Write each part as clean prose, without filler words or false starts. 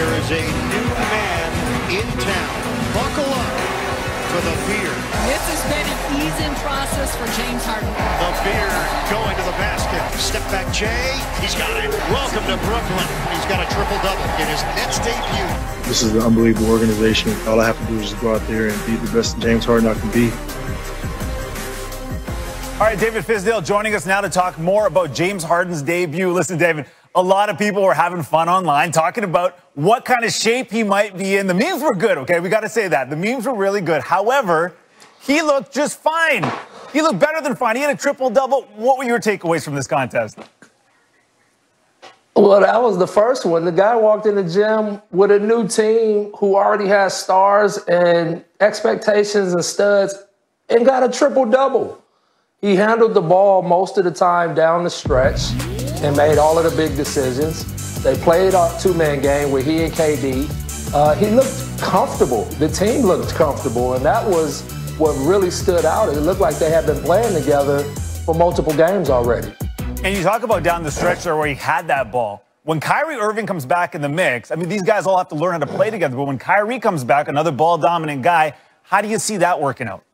There is a new man in town. Buckle up for the beard. This has been an easing process for James Harden. The beard going to the basket. Step back, Jay. He's got it. Welcome to Brooklyn. He's got a triple-double in his Nets debut. This is an unbelievable organization. All I have to do is just go out there and be the best James Harden I can be. All right, David Fizdale joining us now to talk more about James Harden's debut. Listen, David, a lot of people were having fun online talking about what kind of shape he might be in. The memes were good, okay? We got to say that. The memes were really good. However, he looked just fine. He looked better than fine. He had a triple-double. What were your takeaways from this contest? Well, that was the first one. The guy walked in the gym with a new team who already has stars and expectations and studs and got a triple-double. He handled the ball most of the time down the stretch and made all of the big decisions. They played a two-man game with he and KD. He looked comfortable. The team looked comfortable, and that was what really stood out. It looked like they had been playing together for multiple games already. And you talk about down the stretch there where he had that ball. When Kyrie Irving comes back in the mix, I mean, these guys all have to learn how to play together, but when Kyrie comes back, another ball-dominant guy, how do you see that working out?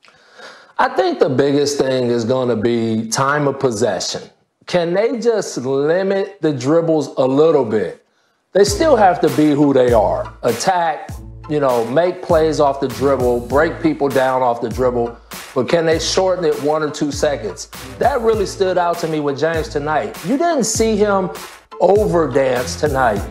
I think the biggest thing is going to be time of possession. Can they just limit the dribbles a little bit? They still have to be who they are. Attack, make plays off the dribble, break people down off the dribble, but can they shorten it 1 or 2 seconds? That really stood out to me with James tonight. You didn't see him overdance tonight.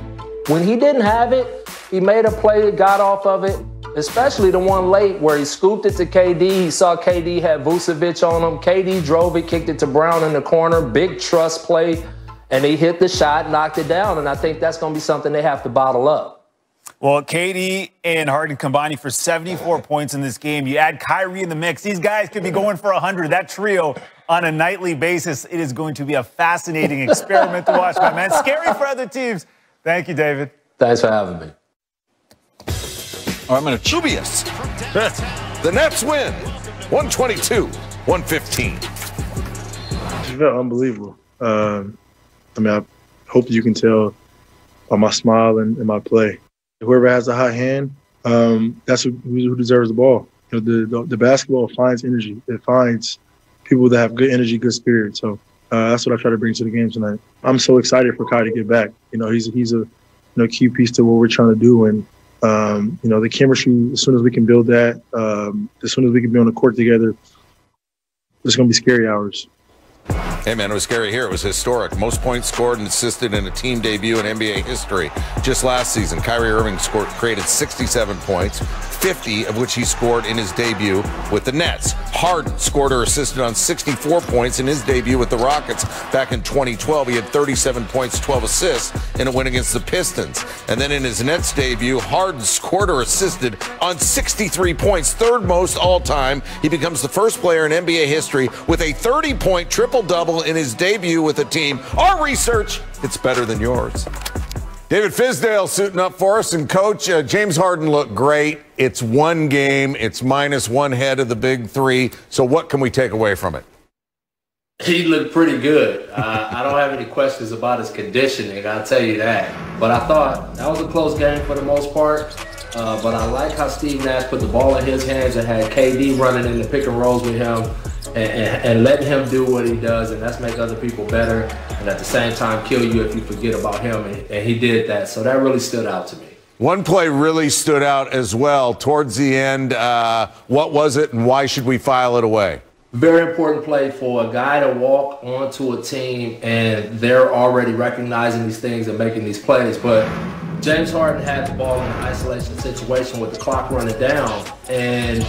When he didn't have it, he made a play, got off of it, especially the one late where he scooped it to KD. He saw KD had Vucevic on him. KD drove it, kicked it to Brown in the corner, big trust play, and he hit the shot, knocked it down, and I think that's going to be something they have to bottle up. Well, KD and Harden combining for 74 points in this game. You add Kyrie in the mix. These guys could be going for 100. That trio on a nightly basis, it is going to be a fascinating experiment to watch, my man. Scary for other teams. Thank you, David. Thanks for having me. I'm going to dubious. The Nets win 122-115. It felt unbelievable. I hope you can tell by my smile and my play. Whoever has a hot hand, that's who deserves the ball. The basketball finds energy. It finds people that have good energy, good spirit. So that's what I try to bring to the game tonight. I'm so excited for Kai to get back. He's a key piece to what we're trying to do. And the chemistry, as soon as we can build that, as soon as we can be on the court together, it's going to be scary hours. Hey, man, it was scary here. It was historic. Most points scored and assisted in a team debut in NBA history. Just last season, Kyrie Irving created 67 points, 50 of which he scored in his debut with the Nets. Harden scored or assisted on 64 points in his debut with the Rockets back in 2012. He had 37 points, 12 assists in a win against the Pistons. And then in his Nets debut, Harden scored or assisted on 63 points, third most all time. He becomes the first player in NBA history with a 30-point triple-double in his debut with the team. Our research, it's better than yours. David Fizdale suiting up for us. And, Coach, James Harden looked great. It's one game. It's -1 head of the big three. So what can we take away from it? He looked pretty good. I don't have any questions about his conditioning, I'll tell you that. But I thought that was a close game for the most part. But I like how Steve Nash put the ball in his hands and had KD running in the pick and rolls with him and letting him do what he does, and that's make other people better and at the same time kill you if you forget about him, and he did that. So that really stood out to me. One play really stood out as well towards the end. What was it, and why should we file it away? Very important play for a guy to walk onto a team and they're already recognizing these things and making these plays. But James Harden had the ball in an isolation situation with the clock running down, and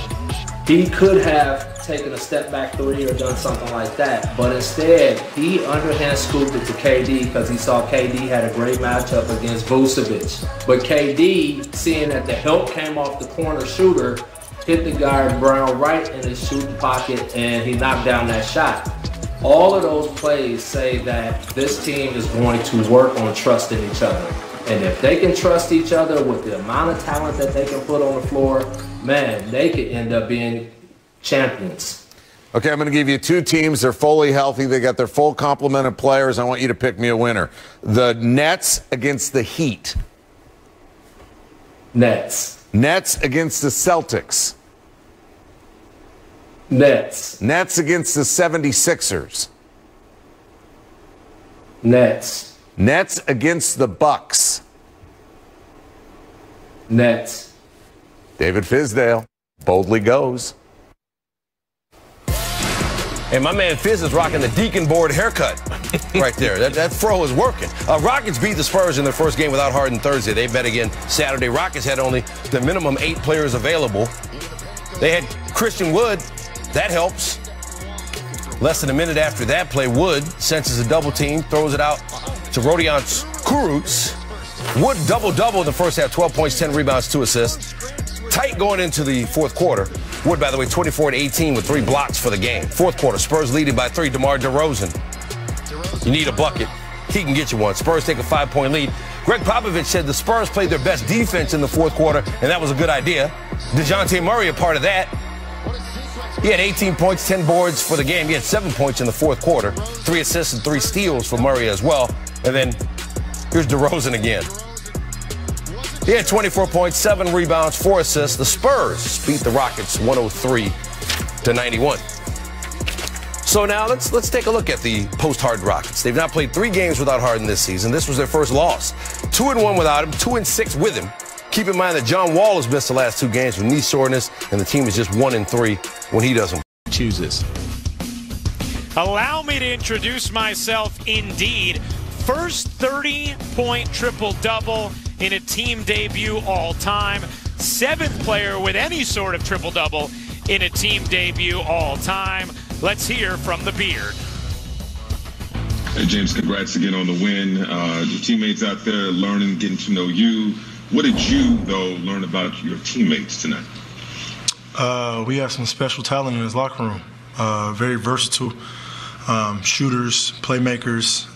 he could have taken a step back three or done something like that. But instead, he underhand scooped it to KD because he saw KD had a great matchup against Vucevic. But KD, seeing that the help came off the corner shooter, hit the guard Brown right in his shooting pocket, and he knocked down that shot. All of those plays say that this team is going to work on trusting each other. And if they can trust each other with the amount of talent that they can put on the floor, man, they could end up being champions. Okay, I'm going to give you two teams. They're fully healthy. They got their full complement of players. I want you to pick me a winner. The Nets against the Heat. Nets. Nets against the Celtics. Nets. Nets against the 76ers. Nets. Nets against the Bucks. Nets. David Fizdale boldly goes. And my man Fizz is rocking the Deacon board haircut right there. That fro is working. Rockets beat the Spurs in their first game without Harden Thursday. They bet again Saturday. Rockets had only the minimum 8 players available. They had Christian Wood. That helps. Less than a minute after that play, Wood senses a double team, throws it out to Rodion Kurucs. Wood double-double in the first half, 12 points, 10 rebounds, 2 assists. Tight going into the fourth quarter. Wood, by the way, 24-18 with 3 blocks for the game. Fourth quarter, Spurs leading by 3. DeMar DeRozan. You need a bucket. He can get you one. Spurs take a 5-point lead. Greg Popovich said the Spurs played their best defense in the fourth quarter, and that was a good idea. DeJounte Murray a part of that. He had 18 points, 10 boards for the game. He had 7 points in the fourth quarter. 3 assists and 3 steals for Murray as well. And then here's DeRozan again. He had 24 points, 7 rebounds, 4 assists. The Spurs beat the Rockets 103-91. So now let's take a look at the post-Harden Rockets. They've now played 3 games without Harden this season. This was their first loss. 2-1 without him, 2-6 with him. Keep in mind that John Wall has missed the last 2 games with knee soreness, and the team is just 1-3 when he doesn't choose this. Allow me to introduce myself indeed. First 30-point triple-double in a team debut all time. 7th player with any sort of triple-double in a team debut all time. Let's hear from the Beard. Hey, James, congrats again on the win. Your teammates out there learning, getting to know you. What did you, though, learn about your teammates tonight? We have some special talent in this locker room. Very versatile. Shooters, playmakers,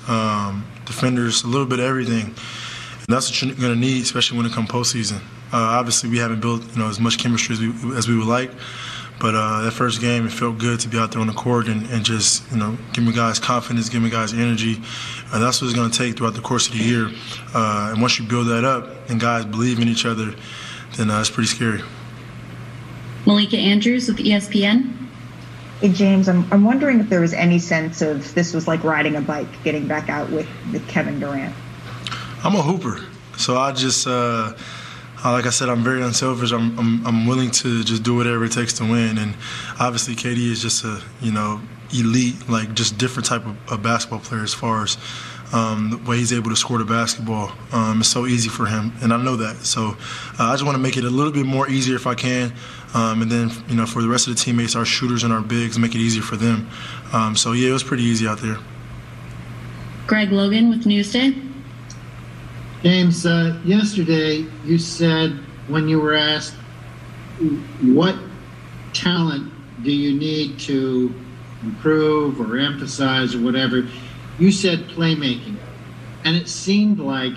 defenders, a little bit of everything. And that's what you're going to need, especially when it comes postseason. Obviously, we haven't built as much chemistry as we would like. But that first game, it felt good to be out there on the court and just, giving guys confidence, giving guys energy. That's what it's going to take throughout the course of the year. And once you build that up and guys believe in each other, then it's pretty scary. Malika Andrews with ESPN. Hey, James, I'm wondering if there was any sense of this was like riding a bike, getting back out with Kevin Durant. I'm a hooper, so I just like I said, I'm very unselfish. I'm willing to just do whatever it takes to win. And obviously, KD is just a elite, just different type of basketball player as far as the way he's able to score the basketball. It's so easy for him, and I know that. So I just want to make it a little bit more easier if I can. And then, for the rest of the teammates, our shooters and our bigs, make it easier for them. So, yeah, it was pretty easy out there. Greg Logan with Newsday. James, yesterday you said when you were asked what talent do you need to improve or emphasize or whatever, you said playmaking. And it seemed like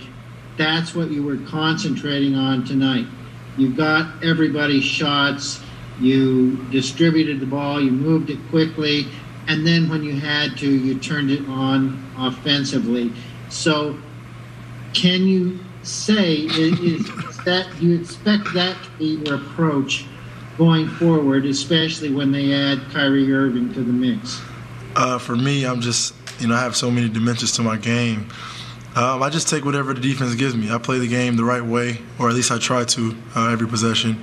that's what you were concentrating on tonight. You got everybody's shots, you distributed the ball, you moved it quickly, and then when you had to, you turned it on offensively. So can you say, do you expect that to be your approach going forward, especially when they add Kyrie Irving to the mix? For me, I'm just, I have so many dimensions to my game. I just take whatever the defense gives me. I play the game the right way, or at least I try to every possession,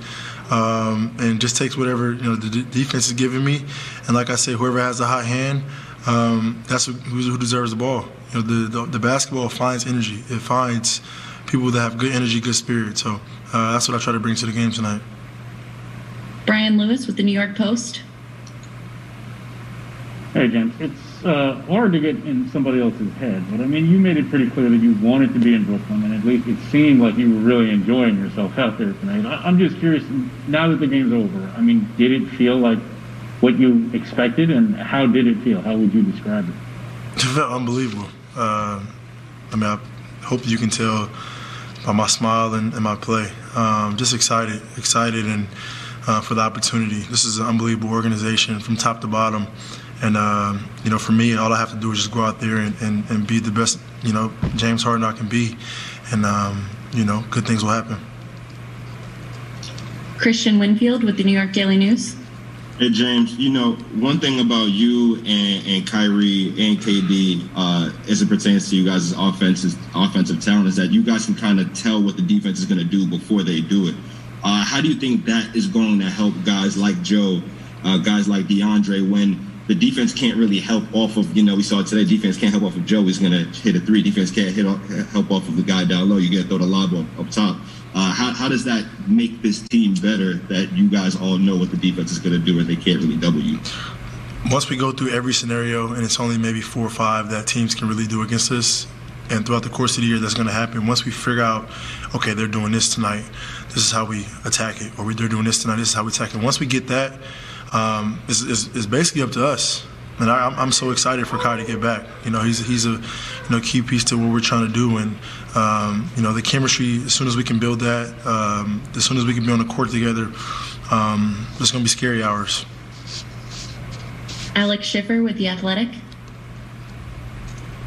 and just takes whatever the defense is giving me. And like I said, whoever has a hot hand, that's who deserves the ball. The basketball finds energy. It finds people that have good energy, good spirit. So that's what I try to bring to the game tonight. Brian Lewis with the New York Post. Hey, James. It's hard to get in somebody else's head, but I mean, you made it pretty clear that you wanted to be in Brooklyn, and at least it seemed like you were really enjoying yourself out there tonight. I'm just curious, now that the game's over, I mean, did it feel like what you expected, and how did it feel? How would you describe it? It felt unbelievable. I hope you can tell by my smile and my play. Just excited and for the opportunity. This is an unbelievable organization from top to bottom. And, for me, all I have to do is just go out there and be the best, James Harden I can be. And, good things will happen. Christian Winfield with the New York Daily News. Hey, James, you know, one thing about you and Kyrie and KD as it pertains to you guys' offensive talent is that you guys can kind of tell what the defense is going to do before they do it. How do you think that is going to help guys like Joe, guys like DeAndre, when the defense can't really help off of, you know, we saw today, defense can't help off of Joe. He's going to hit a three. Defense can't help off of the guy down low. You got to throw the lob up top. How does that make this team better that you guys all know what the defense is going to do and they can't really double you? Once we go through every scenario, and it's only maybe 4 or 5 that teams can really do against us, and throughout the course of the year that's going to happen, once we figure out, okay, they're doing this tonight, this is how we attack it, or they're doing this tonight, this is how we attack it. Once we get that, it's basically up to us. And I'm so excited for Kai to get back. You know, he's a key piece to what we're trying to do. And you know, the chemistry, as soon as we can build that, as soon as we can be on the court together, it's going to be scary hours. Alex Schiffer with The Athletic.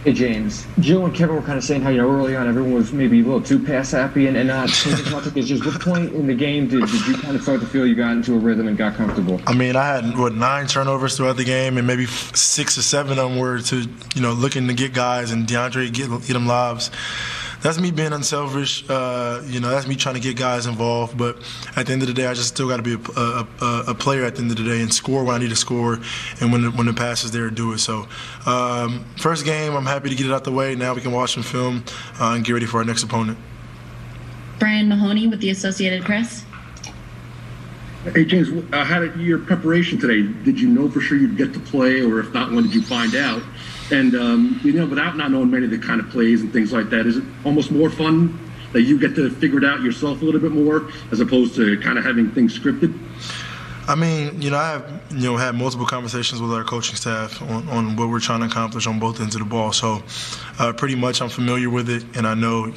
Hey, James. Joe and Kevin were kind of saying how, you know, early on everyone was maybe a little too pass happy and not taking topic. Is just what point in the game did you kind of start to feel you got into a rhythm and got comfortable? I mean, I had, 9 turnovers throughout the game, and maybe 6 or 7 of them were to, you know, looking to get guys and DeAndre get them lobs. That's me being unselfish. You know, that's me trying to get guys involved. But at the end of the day, I just still got to be a player at the end of the day and score when I need to score, and when the pass is there, do it. So, first game, I'm happy to get it out the way. Now we can watch some film and get ready for our next opponent. Brian Mahoney with the Associated Press. Hey, James, how did your preparation today? Did you know for sure you'd get to play, or if not, when did you find out? And, you know, without not knowing many of the kind of plays and things like that, is it almost more fun that you get to figure it out yourself a little bit more as opposed to kind of having things scripted? I mean, you know, I have, you know, had multiple conversations with our coaching staff on what we're trying to accomplish on both ends of the ball. So pretty much I'm familiar with it, and I know,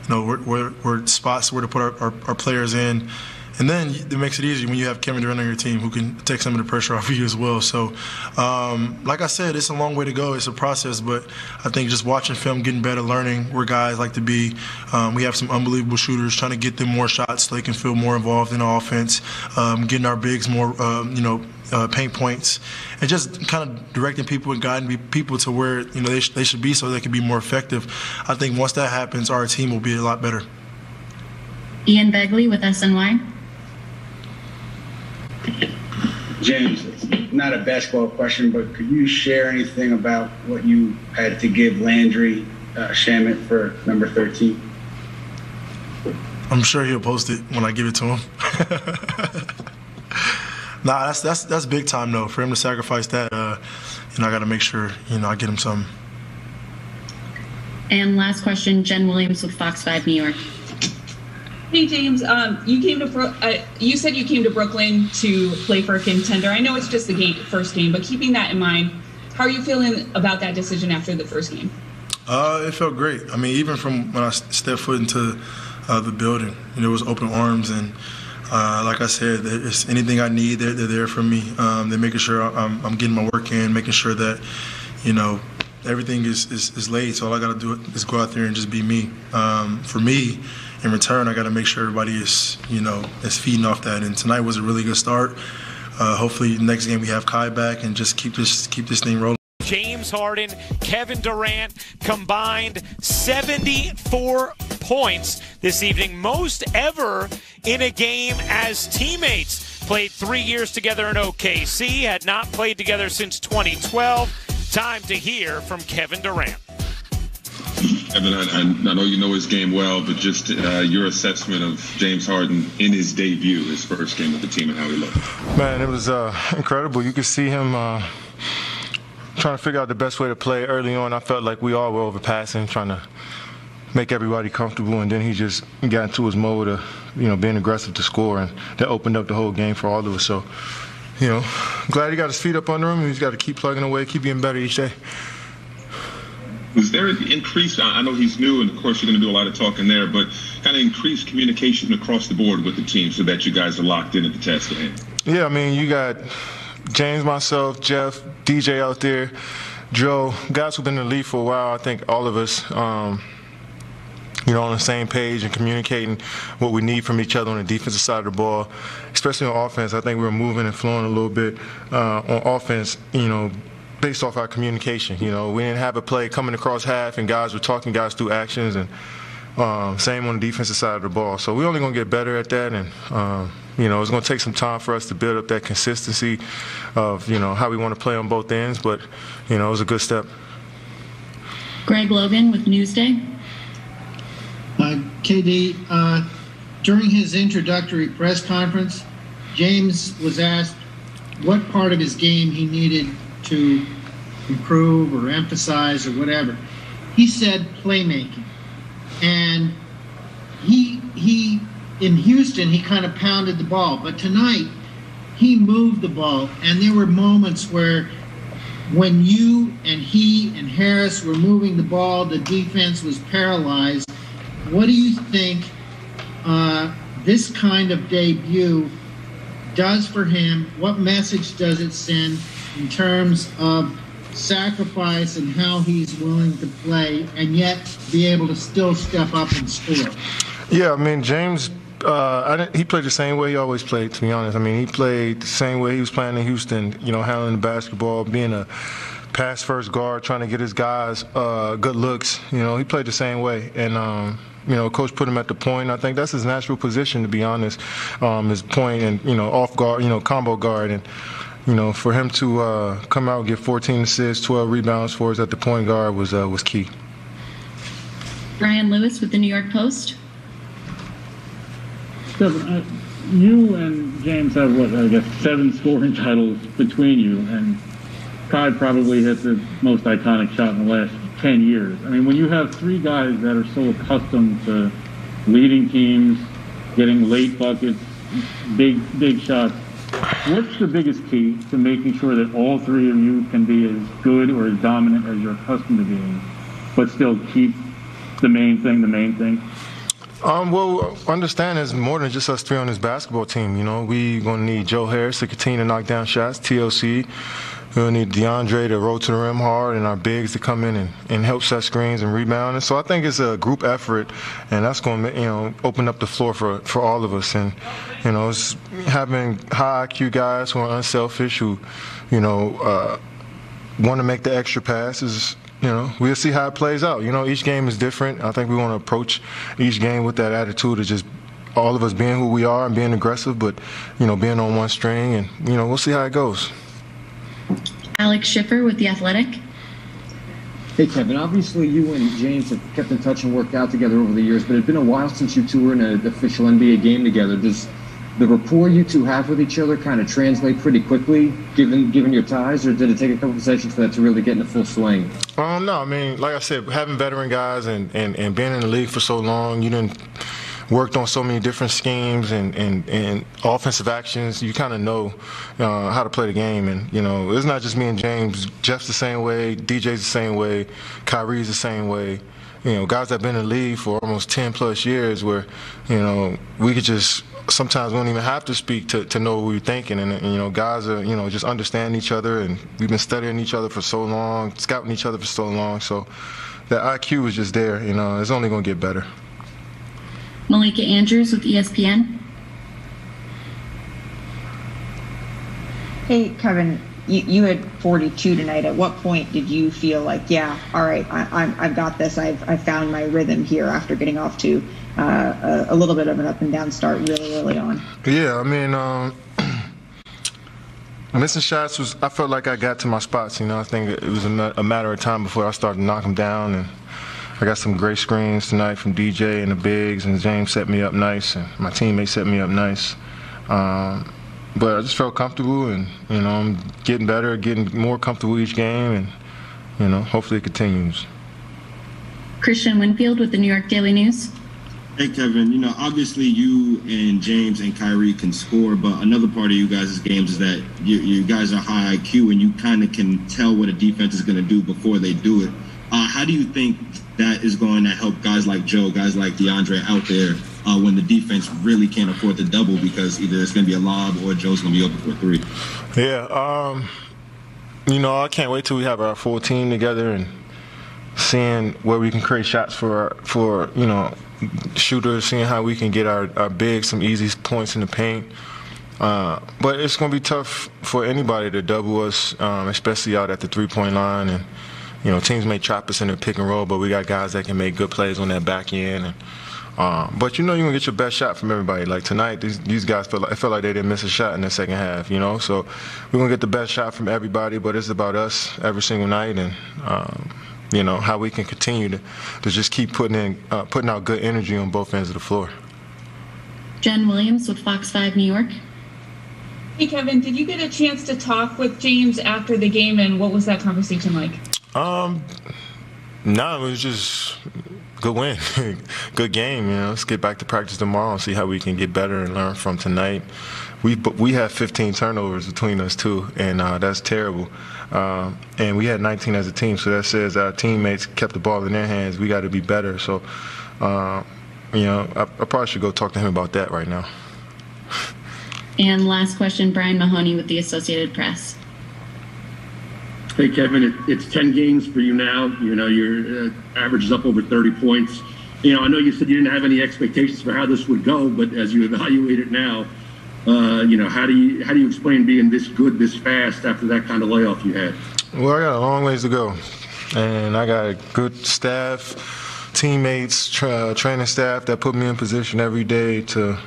where spots where to put our players in. And then it makes it easier when you have Kevin Durant on your team who can take some of the pressure off of you as well. So, like I said, it's a long way to go. It's a process, but I think just watching film, getting better, learning where guys like to be. We have some unbelievable shooters, trying to get them more shots so they can feel more involved in the offense, getting our bigs more, paint points, and just kind of directing people and guiding people to where, you know, they should be so they can be more effective. I think once that happens, our team will be a lot better. Ian Begley with SNY. James, it's not a basketball question, but could you share anything about what you had to give Landry Shamet for number 13? I'm sure he'll post it when I give it to him. Nah, that's big time though. For him to sacrifice that, I got to make sure, I get him something. And last question, Jen Williams with Fox 5 New York. Hey, James, you said you came to Brooklyn to play for a contender. I know it's just the first game, but keeping that in mind, how are you feeling about that decision after the first game? It felt great. I mean, even from when I stepped foot into the building, it was open arms. And like I said, it's anything I need, they're there for me. They're making sure I'm getting my work in, making sure that, everything is laid. So all I got to do is go out there and just be me. For me, in return, I got to make sure everybody is, is feeding off that. And tonight was a really good start. Hopefully, next game we have Kai back and just keep this thing rolling. James Harden, Kevin Durant combined 74 points this evening, most ever in a game as teammates. Played 3 years together in OKC, had not played together since 2012. Time to hear from Kevin Durant. Evan, I know you know his game well, but just your assessment of James Harden in his debut, his first game with the team, and how he looked. Man, it was incredible. You could see him trying to figure out the best way to play early on. I felt like we all were overpassing, trying to make everybody comfortable, and then he just got into his mode of, being aggressive to score, and that opened up the whole game for all of us. So, glad he got his feet up under him, and he's got to keep plugging away, keep getting better each day. Was there an increased, I know he's new, and of course you're going to do a lot of talking there, but kind of increased communication across the board with the team so that you guys are locked in at the task at hand? Yeah, I mean, you got James, myself, Jeff, DJ out there, Joe, guys who've been in the league for a while. I think all of us on the same page and communicating what we need from each other on the defensive side of the ball, especially on offense. I think we were moving and flowing a little bit on offense, based off our communication. We didn't have a play coming across half and guys were talking guys through actions, and same on the defensive side of the ball. So we're only going to get better at that, and it's going to take some time for us to build up that consistency of how we want to play on both ends, but it was a good step. Greg Logan with Newsday. KD, during his introductory press conference, James was asked what part of his game he needed to improve or emphasize or whatever. He said playmaking. And he in Houston, he kind of pounded the ball. But tonight, he moved the ball. And there were moments where when you and he and Harris were moving the ball, the defense was paralyzed. What do you think this kind of debut does for him? What message does it send in terms of sacrifice and how he's willing to play and yet be able to still step up and score? Yeah, I mean, James, he played the same way he always played, to be honest. I mean, he played the same way he was playing in Houston, handling the basketball, being a pass-first guard, trying to get his guys good looks. He played the same way. And, Coach put him at the point. I think that's his natural position, to be honest, his point and, off guard, combo guard. And, for him to come out and get 14 assists, 12 rebounds for us at the point guard was key. Brian Lewis with the New York Post. Kevin, you and James have, 7 scoring titles between you, and Kai probably hit the most iconic shot in the last 10 years. I mean, when you have 3 guys that are so accustomed to leading teams, getting late buckets, big shots, what's the biggest key to making sure that all 3 of you can be as good or as dominant as you're accustomed to being, but still keep the main thing? Well, understand there's more than just us 3 on this basketball team. We going to need Joe Harris to continue to knock down shots, TLC. We'll need DeAndre to roll to the rim hard, and our bigs to come in and help set screens and rebound. And so I think it's a group effort, and that's going to open up the floor for all of us. And it's having high IQ guys who are unselfish, who want to make the extra passes. We'll see how it plays out. Each game is different. I think we want to approach each game with that attitude of just all of us being who we are and being aggressive, but being on one string, and we'll see how it goes. Alex Schiffer with The Athletic. Hey, Kevin, obviously you and James have kept in touch and worked out together over the years, but it's been a while since you two were in an official NBA game together. Does the rapport you two have with each other kind of translate pretty quickly, given your ties, or did it take a couple of sessions for that to really get in the full swing? No, I mean, like I said, having veteran guys and being in the league for so long, you didn't worked on so many different schemes and offensive actions. You kind of know how to play the game. And, it's not just me and James. Jeff's the same way. DJ's the same way. Kyrie's the same way. Guys that have been in the league for almost 10-plus years where, we could just sometimes we don't even have to speak to know what we're thinking. And guys are, just understand each other. And we've been studying each other for so long, scouting each other for so long. So the IQ is just there. It's only going to get better. Malika Andrews with ESPN. Hey, Kevin, you had 42 tonight. At what point did you feel like, yeah, all right, I've got this. I've found my rhythm here after getting off to a little bit of an up and down start really early on? Yeah, I mean, missing shots I felt like I got to my spots. I think it was a matter of time before I started to knock them down. And I got some great screens tonight from DJ and the bigs, and James set me up nice, and my teammates set me up nice. But I just felt comfortable, and I'm getting better, getting more comfortable each game, and hopefully it continues. Christian Winfield with the New York Daily News. Hey, Kevin, obviously you and James and Kyrie can score, but another part of you guys' games is that you guys are high IQ, and you kind of can tell what a defense is going to do before they do it. How do you think that is going to help guys like Joe, guys like DeAndre out there when the defense really can't afford the double because either it's going to be a lob or Joe's going to be open for a 3? Yeah, I can't wait till we have our full team together and seeing where we can create shots for shooters, seeing how we can get our bigs some easy points in the paint. But it's going to be tough for anybody to double us, especially out at the three-point line. And teams may trap us in the pick and roll, but we got guys that can make good plays on that back end. But you're gonna get your best shot from everybody. Like tonight, these guys felt like they didn't miss a shot in the second half. So we're gonna get the best shot from everybody. But it's about us every single night, and how we can continue to just keep putting out good energy on both ends of the floor. Jen Williams with Fox 5 New York. Hey Kevin, did you get a chance to talk with James after the game, and what was that conversation like? No, it was just good win, good game. Let's get back to practice tomorrow and see how we can get better and learn from tonight. We had 15 turnovers between us too, and that's terrible. And we had 19 as a team, so that says our teammates kept the ball in their hands. We got to be better. So, I probably should go talk to him about that right now. And last question, Brian Mahoney with the Associated Press. Hey, Kevin, it's 10 games for you now. Your average is up over 30 points. I know you said you didn't have any expectations for how this would go, but as you evaluate it now, how do you explain being this good this fast after that kind of layoff you had? Well, I got a long ways to go, and I got a good staff, teammates, training staff that put me in position every day to